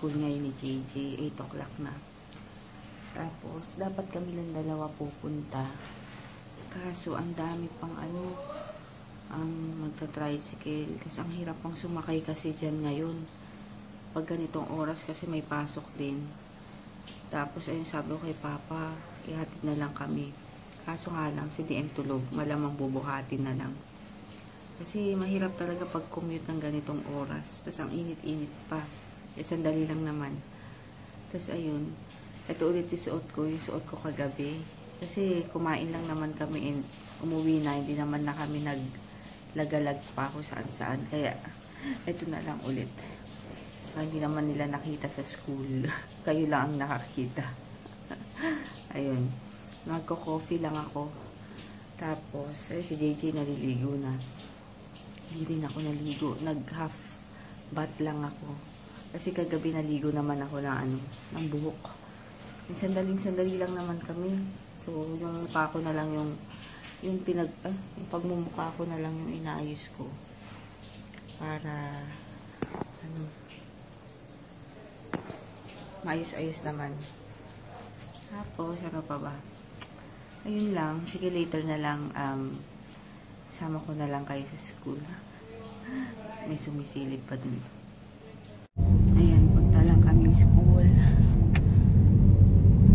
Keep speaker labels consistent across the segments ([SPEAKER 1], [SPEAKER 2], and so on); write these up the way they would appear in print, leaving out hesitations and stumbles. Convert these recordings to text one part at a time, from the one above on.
[SPEAKER 1] school ngayon ni JJ. 8 o'clock na. Tapos, dapat kami lang dalawa pupunta. Kaso, ang dami pang ang magta-tricycle. Kasi ang hirap pang sumakay kasi dyan ngayon. Pag ganitong oras kasi may pasok din. Tapos, ayun sabi ko kay Papa, ihatid na lang kami. Kaso nga lang, si DM tulog. Malamang bubuhatin na lang. Kasi mahirap talaga pag-commute ng ganitong oras. Tapos ang init-init pa. Eh, sandali lang naman. Tapos ayun. Ito ulit yung suot ko kagabi. Kasi kumain lang naman kami and umuwi na. Hindi naman na kami naglagalag pa ako saan-saan. Kaya ito na lang ulit. Hindi naman nila nakita sa school. Kayo lang ang nakakita. Ayun. Magko-coffee lang ako. Tapos, si JJ naliligo na. Hindi rin ako naligo. Nag-half bath lang ako. Kasi kagabi naligo naman ako ng buhok. Sandali lang naman kami. So, yung mukha ko na lang yung pagmumukha ko na lang yung inaayos ko. Para, maayos-ayos naman. Tapos, ano pa ba? Ayun lang. Sige, later na lang, sama ko na lang kayo sa school. May sumisilip pa dun. Ayan, punta lang kami school.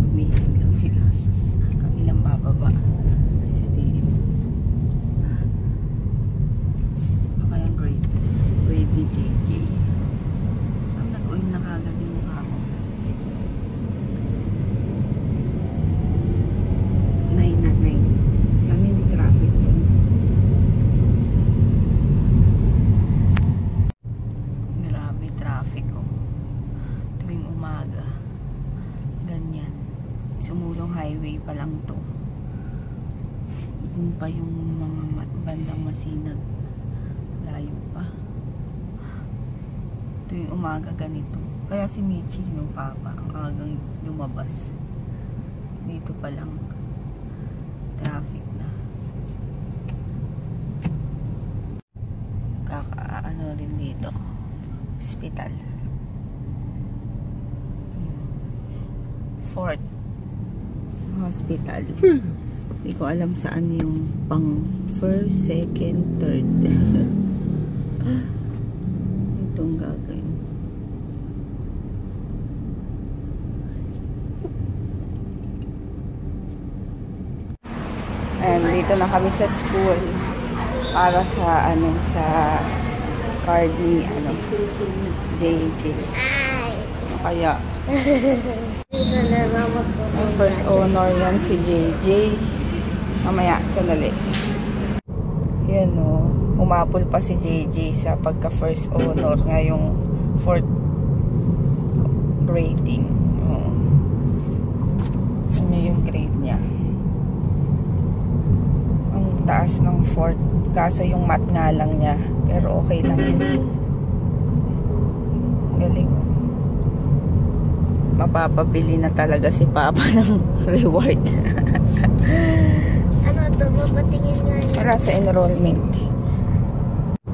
[SPEAKER 1] Amazing lang sila. Kami lang bababa. Sa dilim. Ano kayang grade? Grade ni JJ. Ang nag-uwing na kagad yung mukha ko. 9 na 9. Sana hindi traffic yun. Grabe traffic ko. Tuwing umaga. Ganyan. Sumulong highway pa lang to. Yun pa yung mga bandang Masinag. Layo pa. Tuwing umaga ganito. Kaya si Michi nung Papa ang agang lumabas. Dito pa lang traffic na. Kakaano rin dito. Hospital. Fort Hospital. Hindi ko alam saan yung pang first, second, third. Itong gagawin. And dito na kami sa school para sa sa card ni JJ. Ano kaya? First honor yan si JJ. Mamaya, sandali. Yan o. Umapol pa si JJ sa pagka first honor ngayong 4th grading. Ano yung grade niya? Ang taas ng 4th. Kaso yung math nga lang niya. Pero okay lang yun. Galing. Mapapabili na talaga si Papa ng reward.
[SPEAKER 2] Ano to? Mapatingin nga niya.
[SPEAKER 1] Para sa enrollment.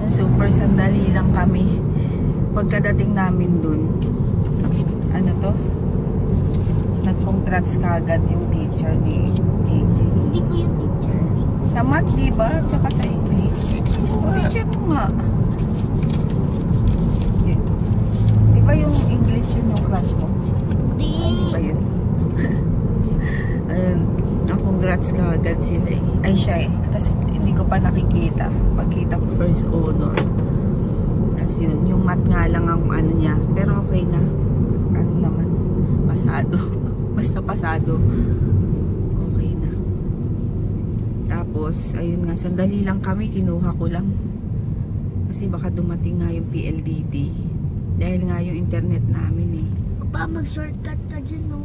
[SPEAKER 1] Super sandali lang kami. Pagkadating namin dun, ano to? Nag-congrats kagad yung teacher ni JJ.
[SPEAKER 2] Hindi ko yung teacher.
[SPEAKER 1] Sa math, diba? Tsaka sa English. Teacher mo nga. Diba yung English yun yung class mo? Hindi ba yun? Ayun, congrats ka agad sila eh. Ay siya eh. Tapos hindi ko pa nakikita. Pagkita ko first honor. Tapos yun, yung math nga lang ang ano niya. Pero okay na. Ano naman, pasado. Basta pasado. Okay na. Tapos, ayun nga, sandali lang kami. Kinuha ko lang. Kasi baka dumating nga yung PLDT. Dahil nga yung internet namin eh.
[SPEAKER 2] Pa mag-shortcut ka dyan, no?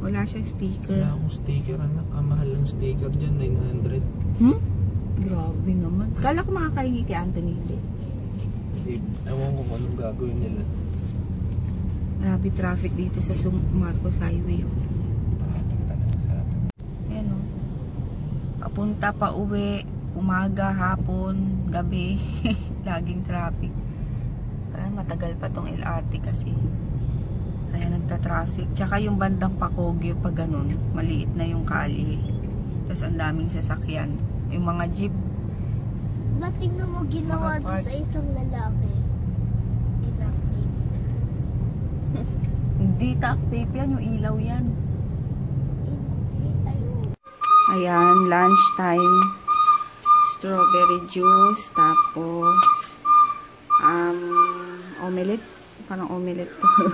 [SPEAKER 1] Wala siyang sticker.
[SPEAKER 3] Wala akong sticker, anak. Ang mahal ng sticker dyan, 900.
[SPEAKER 1] Grabe naman. Kala ko makakahingi kay Anthony.
[SPEAKER 3] Ewan ko kung anong gagawin nila.
[SPEAKER 1] Grabe traffic dito sa Marcos Highway.
[SPEAKER 3] Traffic talaga sa atin.
[SPEAKER 1] Ayan o. Papunta pa uwi. Umaga, hapon, gabi. Laging traffic. Kaya matagal pa tong LRT kasi. Kaya nagta-traffic. Tsaka yung bandang Pacogio pag ganun, maliit na yung kali. Tapos ang daming sasakyan. Yung mga jeep.
[SPEAKER 2] Ba't tingnan mo ginawa doon sa isang lalaki? Inactive.
[SPEAKER 1] Hindi tape yan, yung ilaw yan.
[SPEAKER 2] Ayun.
[SPEAKER 1] Ayan, lunchtime. Strawberry juice, tapos omelette. Parang omelette to.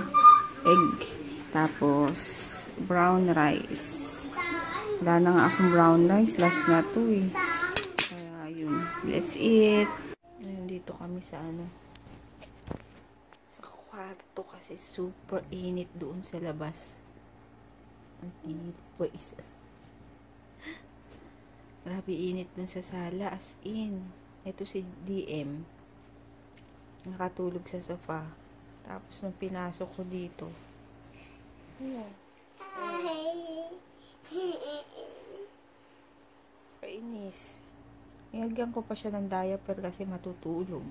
[SPEAKER 1] Egg. Tapos brown rice. Wala na nga akong brown rice. Last na to eh. Kaya yun. Let's eat. Ayun, dito kami sa sa kwarto kasi super init doon sa labas. Ang init po isa. Grabe init dun sa sala, as in. Ito si DM. Nakatulog sa sofa. Tapos nung pinasok ko dito. Ayan. Kainis. Nilagyan ko pa siya ng diaper kasi matutulog.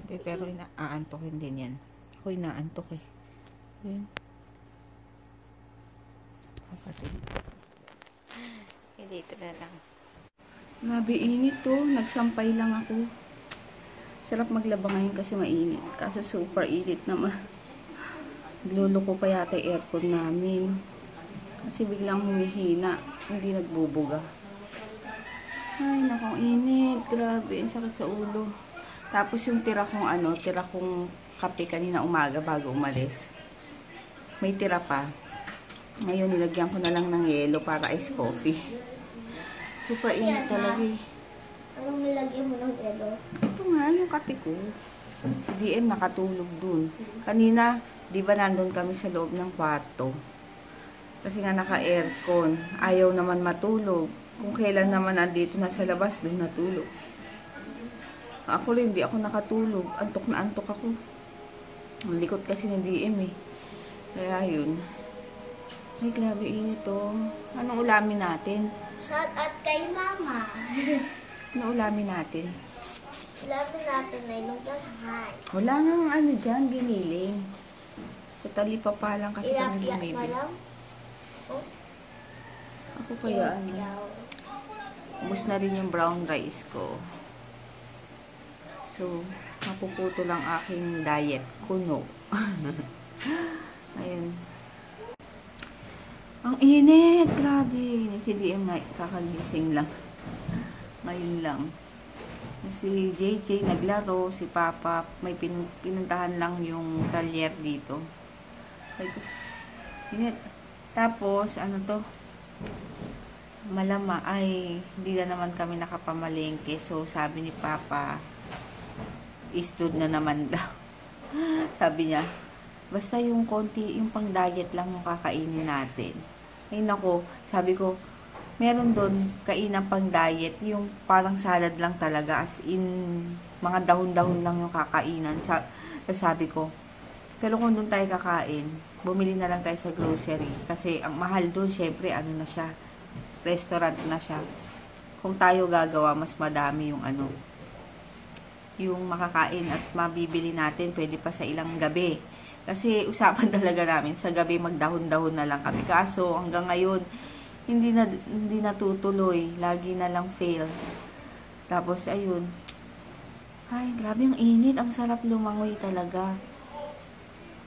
[SPEAKER 1] Hindi, pero inaantokin din yan. Ako inaantok eh. Ayan. Kapatid. Dito na lang. Grabe init to. Nagsampay lang ako. Sarap maglaba ngayon kasi mainit. Kaso super init naman. Gluloko pa yata yung aircon namin. Kasi biglang humihina. Hindi nagbubuga. Ay, nakong init. Grabe. Ang sakit sa ulo. Tapos yung tira kong kape kanina umaga bago umalis. May tira pa. Ngayon, nilagyan ko na lang ng yelo para ice coffee. Super init talaga eh.
[SPEAKER 2] Anong nilagyan mo ng yelo?
[SPEAKER 1] Ito nga, yung kape ko. Si DM nakatulog dun. Kanina, di ba nandun kami sa loob ng kwarto? Kasi nga naka-aircon. Ayaw naman matulog. Kung kailan naman nandito na sa labas, dun natulog. Ako rin, di ako nakatulog. Antok na antok ako. Ang likot kasi ng DM eh. Kaya yun. Ay, grabe init to. Anong ulamin natin?
[SPEAKER 2] Shout out kay mama.
[SPEAKER 1] Anong ulamin natin?
[SPEAKER 2] Ulamin natin na yung hi.
[SPEAKER 1] Wala nga dyan, giniling. Sa talipa pa lang kasi kami
[SPEAKER 2] Ilapia pa
[SPEAKER 1] bumibili.
[SPEAKER 2] lang? Oh,
[SPEAKER 1] Ako kaya ubos na rin yung brown rice ko. So, mapuputo lang aking diet. Kuno. Ayun. Ang init! Grabe! Si DM na kakagising lang. Ngayon lang. Si JJ naglaro, si Papa may pinuntahan lang yung talyer dito. Init. Tapos, malama ay hindi na naman kami nakapamalengke. So, sabi ni Papa, isdod na naman daw. Sabi niya, basta yung konti, yung pang diet lang yung kakainin natin. Ay nako, sabi ko, meron doon kainan pang diet, yung parang salad lang talaga, as in, mga dahon-dahon lang yung kakainan. Sabi ko, pero kung doon tayo kakain, bumili na lang tayo sa grocery. Kasi ang mahal doon, syempre, na siya, restaurant na siya. Kung tayo gagawa, mas madami yung yung makakain at mabibili natin, pwede pa sa ilang gabi. Kasi usapan talaga namin sa gabi magdahon-dahon na lang kami. Kaso hanggang ngayon hindi natutuloy. Lagi na lang fail. Tapos ayun. Ay, grabe ang init. Ang sarap lumangoy talaga.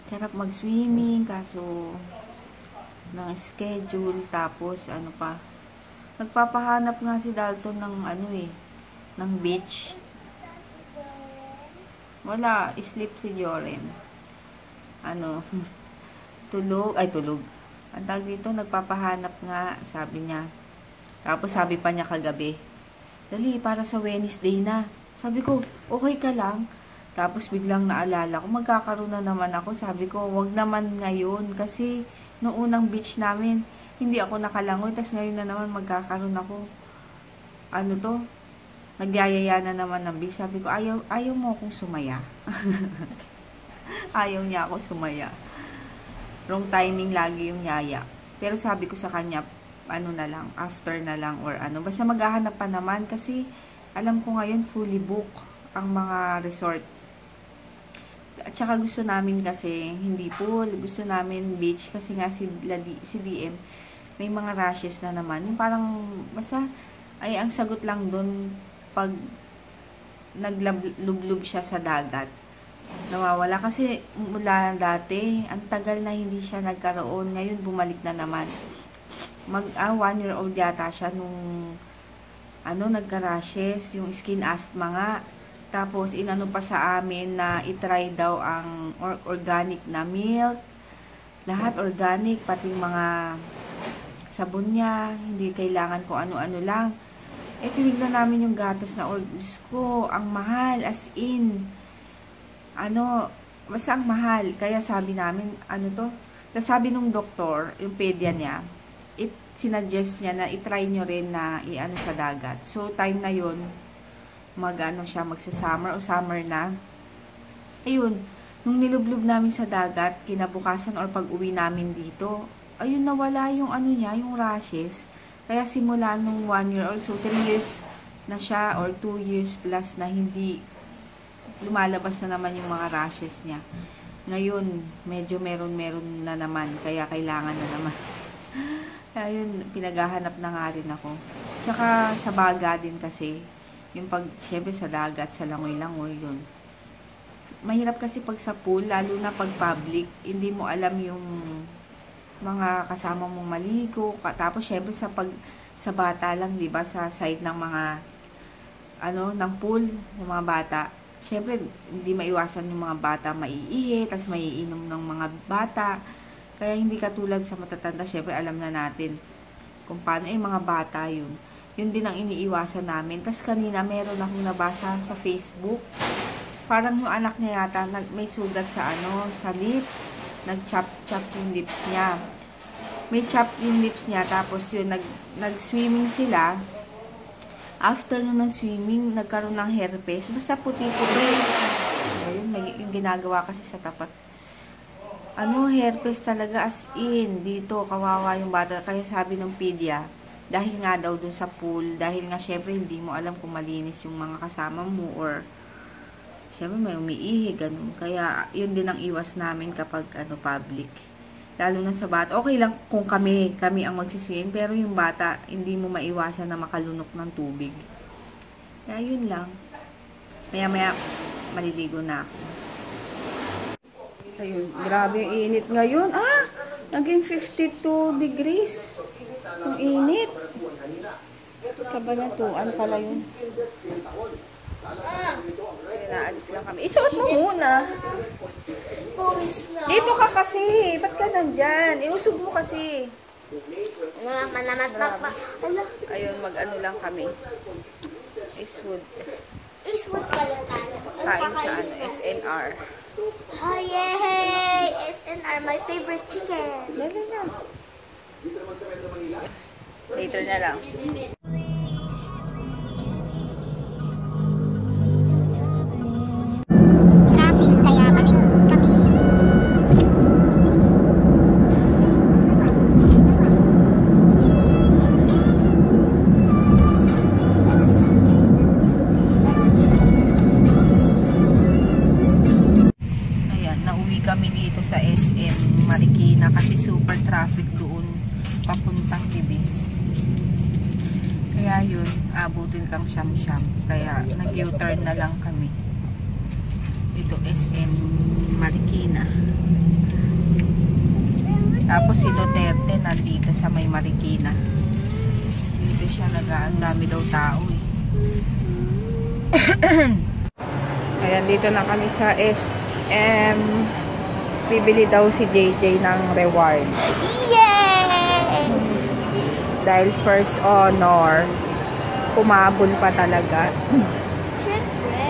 [SPEAKER 1] Sarap mag-swimming. Kaso ng schedule. Tapos pa. Nagpapahanap nga si Dalton ng ng beach. Wala. Sleep si Joren. Tulog. Ang tawag dito, nagpapahanap nga, sabi niya. Tapos sabi pa niya kagabi, dali, para sa Wednesday na. Sabi ko, okay ka lang? Tapos biglang naalala ko, magkakaroon na naman ako. Sabi ko, wag naman ngayon. Kasi, noong unang beach namin, hindi ako nakalangoy. Tapos ngayon na naman magkakaroon ako. Nagyayaya na naman ng beach. Sabi ko, ayaw mo akong sumaya. Ayaw niya ako sumaya. Wrong timing lagi yung yaya. Pero sabi ko sa kanya, na lang, after na lang, or basta maghahanap pa naman, kasi alam ko ngayon fully book ang mga resort. At saka gusto namin kasi hindi pool, gusto namin beach kasi nga si DM may mga rashes na naman. Yung parang basta ay ang sagot lang doon pag naglublub siya sa dagat. Nawawala kasi mula dati, ang tagal na hindi siya nagkaroon. Ngayon bumalik na naman. 1 year old yata siya nung nagka-rashes, yung skin asthma nga. Tapos, inano pa sa amin na itry daw ang organic na milk. Lahat organic, pati mga sabon niya. Hindi kailangan kung ano-ano lang. Tinignan namin yung gatas na, Diyos ko, ang mahal, as in. Basta ang mahal. Kaya sabi namin, sabi nung doktor, yung pedia niya, sinuggest niya na itry nyo rin na sa dagat. So, time na yun, magsa-summer o summer na. Ayun, nung nilublob namin sa dagat, kinabukasan or pag-uwi namin dito, ayun, nawala yung yung rashes. Kaya simula nung 1 year old, so 3 years na siya or 2 years plus na hindi lumalabas na naman yung mga rashes niya. Ngayon, medyo meron na naman, kaya kailangan na naman. Ayun, pinaghahanap na nga rin ako. Tsaka sa baga din kasi, yung syempre sa dagat, sa langoy-langoy yun. Mahirap kasi pag sa pool, lalo na pag public, hindi mo alam yung mga kasama mong maligo. Tapos syempre sa bata lang, di ba, sa side ng mga, ng pool, ng mga bata. Syempre, hindi maiwasan yung mga bata maiihi, tas maiinom ng mga bata. Kaya hindi katulad sa matatanda, syempre alam na natin kung paano mga bata yun. Yun din ang iniiwasan namin. Tapos kanina meron akong nabasa sa Facebook. Parang yung anak niya yata may sugat sa sa lips. Nag-chop yung lips niya. May chop yung lips niya. Tapos yun, nag-swimming sila. After nun ng swimming, nagkaroon ng herpes. Basta puti-puti. Ayun, yung ginagawa kasi sa tapat. Herpes talaga as in. Dito, kawawa yung bata. Kaya sabi ng pedia, dahil nga daw dun sa pool, dahil nga syempre hindi mo alam kung malinis yung mga kasama mo or syempre may umiihi, ganun. Kaya yun din ang iwas namin kapag public. Lalo na sa bata. Okay lang kung kami ang magsiswim, pero yung bata, hindi mo maiwasan na makalunok ng tubig. Kaya yun lang. Maya-maya, maliligo na ako. Ayun, grabe yung init ngayon. Naging 52 degrees. Yung init. Kabanatuan pala yun. Naalis lang kami. Isuot mo muna. Dito ka kasi. Ba't ka nandyan? Iusog mo kasi. Ayun, mag-ano lang kami. Eastwood.
[SPEAKER 2] Eastwood pala tayo.
[SPEAKER 1] Kain sa SNR.
[SPEAKER 2] Oh, yay! SNR, my favorite chicken.
[SPEAKER 1] Dali na. Later na lang.
[SPEAKER 2] Traffic, kaya maling kami.
[SPEAKER 1] Kami dito sa SM Marikina kasi super traffic doon papuntang Libis. Kaya yun, abutin kang siyam-siyam. Kaya nag-U-turn na lang kami. Dito SM Marikina. Tapos si Duterte nandito sa may Marikina. Dito siya ang dami daw tao Ayan, dito na kami sa SM. Bibili daw si JJ ng reward.
[SPEAKER 2] Yay!
[SPEAKER 1] Dahil first honor, pumabol pa talaga.
[SPEAKER 2] Siyempre.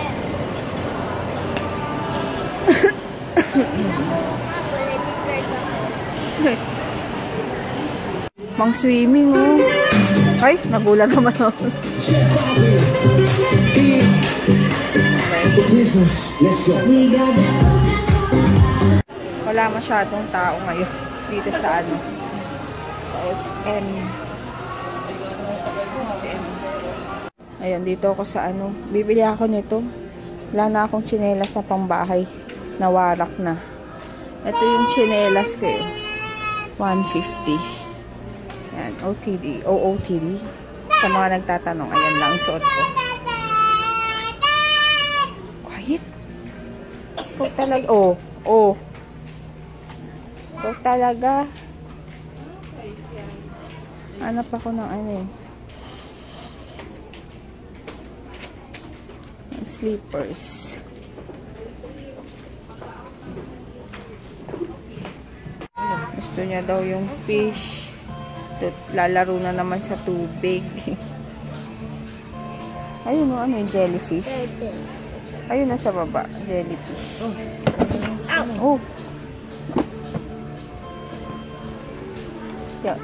[SPEAKER 1] Mang swimming, Ay, nagulat naman ako. Wala masyadong tao ngayon dito sa sa SM. Ayan, dito ako sa bibili ako nito. Wala na akong tsinelas sa pangbahay. Nawarak na. Ito yung tsinelas ko eh. 150. Yan, OOTD. OOTD. Sa mga nagtatanong, ayan lang suot ko. Quiet. Ikaw talaga. Oh. Ikaw talaga. Hanap ako ng ano eh. Slippers. Gusto niya daw yung fish. Lalaro na naman sa tubig. Ayun o, ano yung jellyfish? Ayun na sa baba, jellyfish. Oh. Yeah.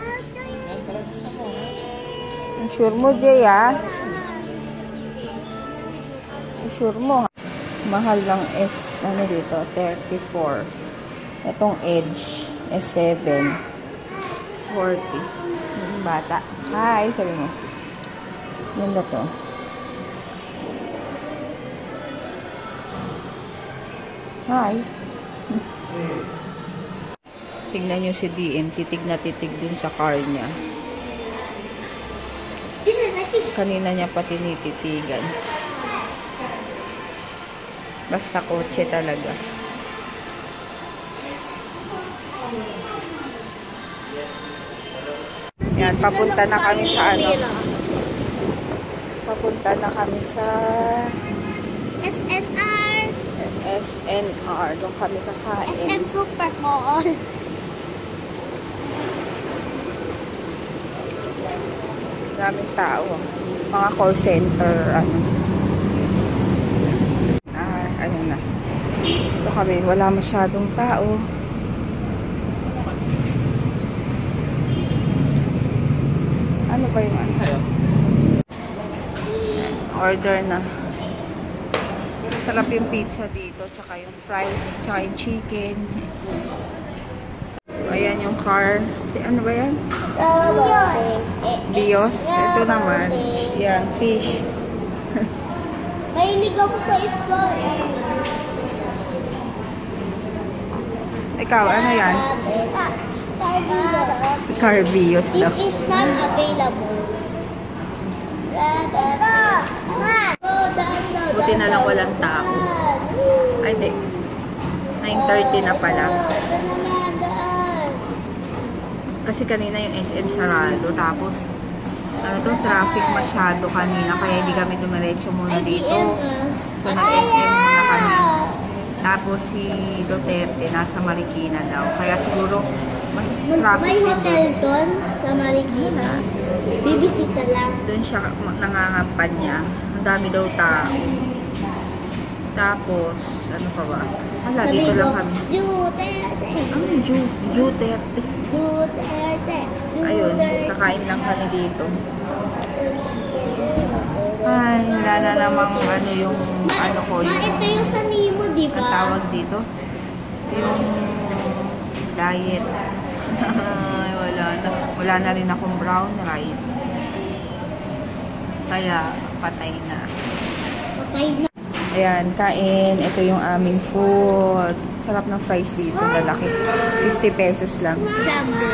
[SPEAKER 1] Sure mo, Jay, ah? Sure mo. Mahal lang ano dito, 34. Itong Edge, S7, 40. Yung bata. Hi, sabi mo. Ganda to. Hi. Tingnan nyo si DM, titig na titig dun sa car niya. Kanina niya pa tinititigan. Basta kotse talaga. Yan, papunta na kami sa ano. Papunta na kami sa
[SPEAKER 2] SNR.
[SPEAKER 1] SNR. Doon kami kakain.
[SPEAKER 2] SM Super Mall.
[SPEAKER 1] Daming tao. Mga call center, ano. Ayun na. Ito kami, wala masyadong tao. Ano ba yung ano? Order na. Sarap yung pizza dito, tsaka yung fries, tsaka yung chicken. Ayan yung car. Ano ba yan? Bios. Ito naman. Yan, fish.
[SPEAKER 2] Mahilig ako sa explore.
[SPEAKER 1] Ikaw, ano yan? Carbios daw.
[SPEAKER 2] This is not available.
[SPEAKER 1] Buti na lang walang tao. Ay, di. 9:30 na pala. Kasi kanina yung SM sarado. Tapos, ano to, traffic masyado kanina. Kaya hindi kami dumiretso muna dito. So, nag-SM muna kami. Tapos, si Duterte nasa Marikina daw. Kaya siguro, traffic
[SPEAKER 2] May
[SPEAKER 1] din
[SPEAKER 2] hotel
[SPEAKER 1] doon.
[SPEAKER 2] doon sa Marikina. Bibisita lang.
[SPEAKER 1] Doon siya nangangampanya. Ang dami daw tao. Tapos, ano pa ba? Wala, dito lang kami.
[SPEAKER 2] Duterte.
[SPEAKER 1] Ano yung Duterte?
[SPEAKER 2] Duterte.
[SPEAKER 1] Ayun, kakain lang kami dito. Ay, wala na namang ano yung ano ko. Yung,
[SPEAKER 2] ito yung sa Nemo, di ba?
[SPEAKER 1] ang tawag dito. Yung diet. Ay, wala na rin akong brown rice. Kaya, patay na.
[SPEAKER 2] Patay na.
[SPEAKER 1] Ayan, kain. Ito yung aming food. Sarap ng fries dito. Lalaki. 50 pesos lang.
[SPEAKER 2] Jumbo.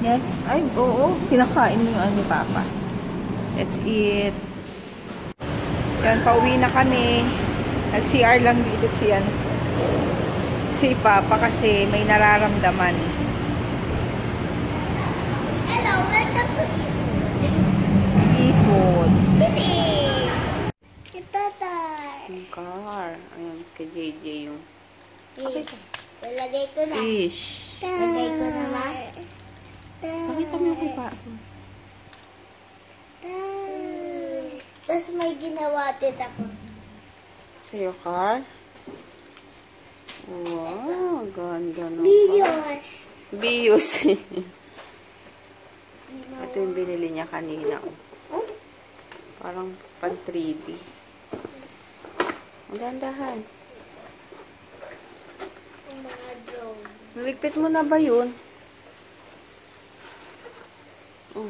[SPEAKER 1] Yes. Ay, oo. Pinakain mo yung ano ni Papa. Let's eat. Yan, pauwi na kami. Nag-CR lang dito si Papa kasi may nararamdaman.
[SPEAKER 2] Hello, welcome to Eastwood.
[SPEAKER 1] Eastwood.
[SPEAKER 2] City. Itatar.
[SPEAKER 1] Yung car. Ayan, kay JJ yung
[SPEAKER 2] Fish. Lalagay ko na.
[SPEAKER 1] fish.
[SPEAKER 2] Lalagay ko na ba?
[SPEAKER 1] Pakita mo kay Papa.
[SPEAKER 2] Tapos may ginawa din ako.
[SPEAKER 1] Sa'yo, car? Wow, ganda ng
[SPEAKER 2] Bios.
[SPEAKER 1] Bios. Ito yung binili niya kanina. Parang pan 3D. Ang gandahan.
[SPEAKER 2] Mga drone.
[SPEAKER 1] Naligpit mo na ba yun? Oh.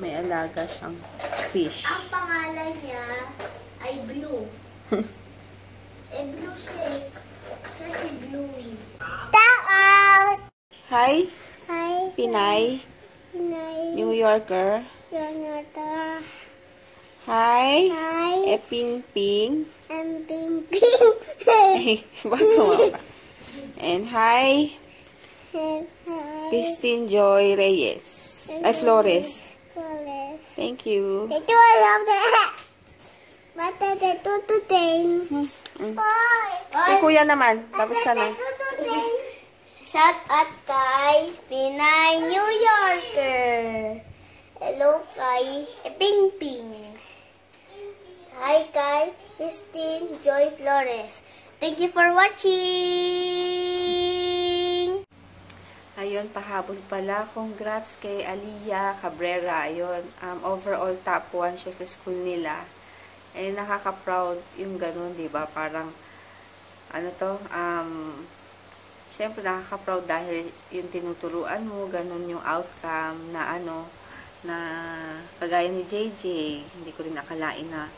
[SPEAKER 1] May alaga siyang fish.
[SPEAKER 2] Ang pangalan niya ay Blue. Blue shake. Siya si Bluey. Tao!
[SPEAKER 1] Hi,
[SPEAKER 2] Hi.
[SPEAKER 1] Pinay,
[SPEAKER 2] Pinay.
[SPEAKER 1] New Yorker.
[SPEAKER 2] Yanata.
[SPEAKER 1] Hi,
[SPEAKER 2] Hi.
[SPEAKER 1] Ping Ping.
[SPEAKER 2] I'm Ping Ping.
[SPEAKER 1] Bakit sumawa ka? And hi,
[SPEAKER 2] Hi.
[SPEAKER 1] Christine Joy Reyes. Ay, Flores.
[SPEAKER 2] Flores.
[SPEAKER 1] Thank you.
[SPEAKER 2] Ito alam na. Bata na tututin.
[SPEAKER 1] Yung kuya naman, tapos ka na.
[SPEAKER 2] Shout out kay Pinay New Yorker. Hello kay Ping Ping. Hi kay Christine Joy Flores. Thank you for watching.
[SPEAKER 1] Ayun, pahabol pala. Congrats kay Aliyah Cabrera. Ayun, overall top 1 siya sa school nila. Eh, nakaka-proud yung ganun, di ba? Parang, ano to, syempre nakaka-proud dahil yung tinuturuan mo, ganun yung outcome na ano, na kagaya ni JJ, hindi ko rin nakalain na,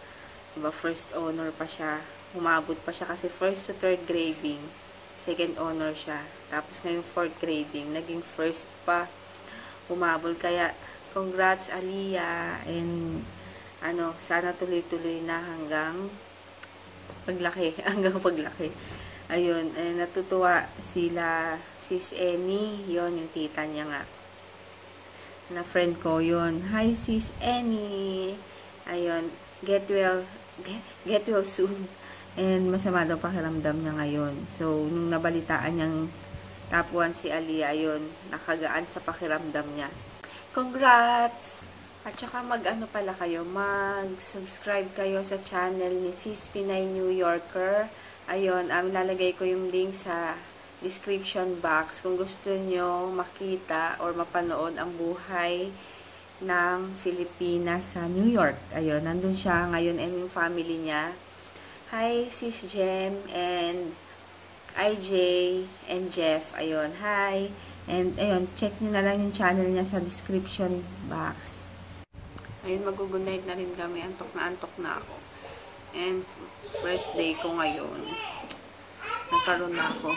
[SPEAKER 1] di ba, first honor pa siya. Humabot pa siya kasi first to third grading, second honor siya. Tapos ngayong fourth grading, naging first pa. Humabol. Kaya, congrats Aliyah, and ano, sana tuloy-tuloy na hanggang paglaki. Hanggang paglaki. Ayun, natutuwa sila, Sis Annie, yon yung tita niya nga. Na friend ko yon. Hi Sis Annie. Ayun, get well soon. And masama daw pakiramdam niya ngayon. So, nung nabalitaan niyang top 1 si Aliyah, ayun, nakagaan sa pakiramdam niya. Congrats! At saka mag-ano pala kayo, mag-subscribe kayo sa channel ni Sis Pinay New Yorker. Ayun, lalagay ko yung link sa description box kung gusto nyo makita or mapanood ang buhay ng Filipinas sa New York. Ayun, nandun siya ngayon and yung family niya. Hi, Sis Jem and IJ and Jeff. Ayun, hi. And ayun, check nyo na lang yung channel niya sa description box. Ayun, mag-good night na rin kami. Antok na ako. And first day ko ngayon. Nagkaroon na ako.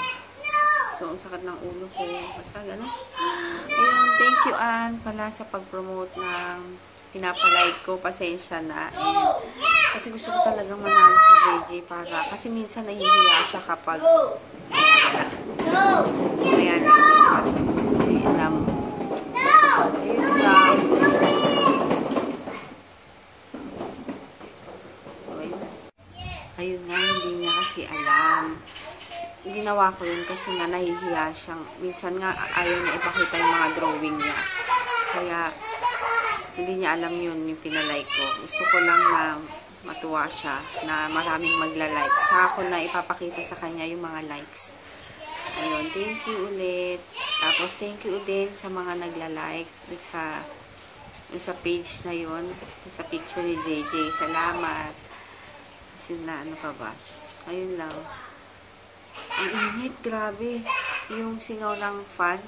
[SPEAKER 1] So, ang sakit ng ulo ko. Basta gano'n. Ayun, thank you Ann pala sa pag-promote ng pinapalike ko. Pasensya na. And, kasi gusto ko talagang manalo si JJ para. Kasi minsan nahihiya siya kapag ayan. Alam. Ayun lang. Ayun nga, hindi niya kasi alam. Ginawa ko yun kasi nga nahihiya siyang. Minsan nga ayaw niya ipakita yung mga drawing niya. Kaya hindi niya alam yun yung pinalike ko. Gusto ko lang na matuwa siya na maraming magla-like. Tsaka ko na ipapakita sa kanya yung mga likes. Ayun, thank you ulit. Tapos thank you din sa mga nagla-like sa page na yun. Sa picture ni JJ. Salamat. Na ano pa ba? Ayun lang. Ang init, grabe. Yung singaw ng fan.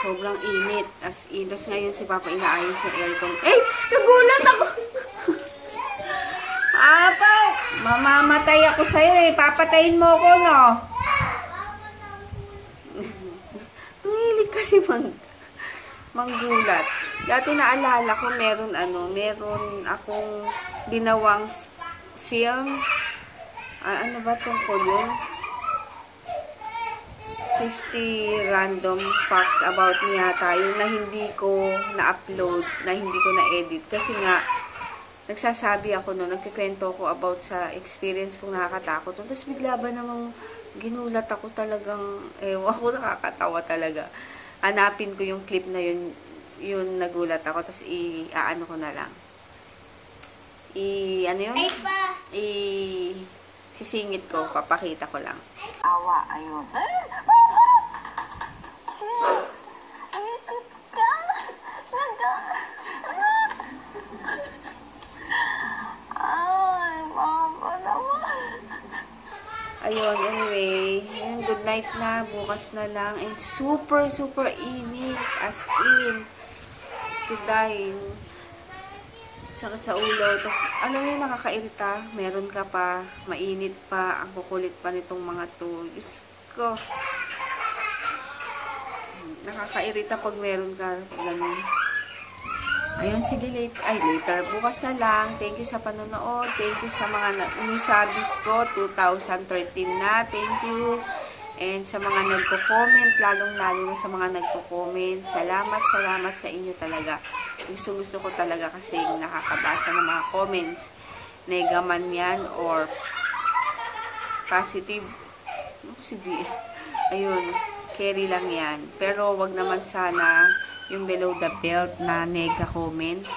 [SPEAKER 1] Sobrang init. As in, ngayon si Papa inaayos yung aircon. Eh! Nagulat ako! Papa! Mamamatay ako sa'yo eh. Papatayin mo ako, no? Ang hilig kasi manggulat. Dati naalala ko, meron akong ginawang film. Ano ba tungkol yun? 50 random facts about me yata. Yung na hindi ko na-upload, na hindi ko na-edit. Kasi nga, nagsasabi ako no, nagkikwento ko about sa experience kong nakakatakot. Tapos bigla ba namang ginulat ako talagang, ako nakakatawa talaga. Hanapin ko yung clip na yun nagulat ako, tapos ano ko na lang. Ano yun? Sisingit ko, papakita ko lang. Awa, ayun. Ayun, anyway, good night night na, bukas na lang. And super init. As in, dahil sakit sa ulo. Tapos, alam mo yung nakakairita, meron ka pa, mainit pa, ang kukulit pa nitong mga to. Diyos ko. Nakakairita pag meron ka. Ganun. Ayun, sige, later. Bukas na lang. Thank you sa panonood. Thank you sa mga new subbies ko. 2013 na. Thank you. And sa mga nagko-comment, lalong-lalo na sa mga nagko-comment. Salamat sa inyo talaga. Gusto ko talaga kasi nakakabasa ng mga comments. Negaman yan or positive. Sige. Ayun. Carry lang yan. Pero wag naman sana yung below the belt na nega comments.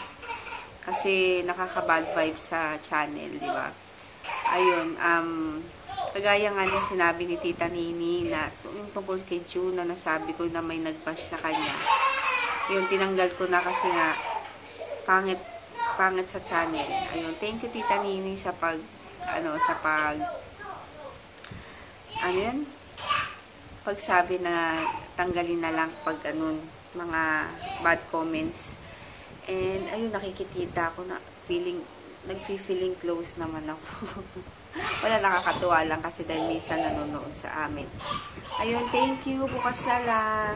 [SPEAKER 1] Kasi nakaka-bad vibe sa channel, di ba? Ayun, kagaya nga niya sinabi ni Tita Nini na yung tungkol kay June na nasabi ko na may nag-bash sa kanya. Yun, tinanggal ko na kasi nga pangit sa channel. Ayun, thank you Tita Nini sa pagsabi na tanggalin na lang pag mga bad comments. And ayun, nakikita ko na nagfi-feeling close naman ako. Wala, nakakatuwa lang kasi dahil minsan nanonood sa amin. Ayun, thank you. Bukas na lang.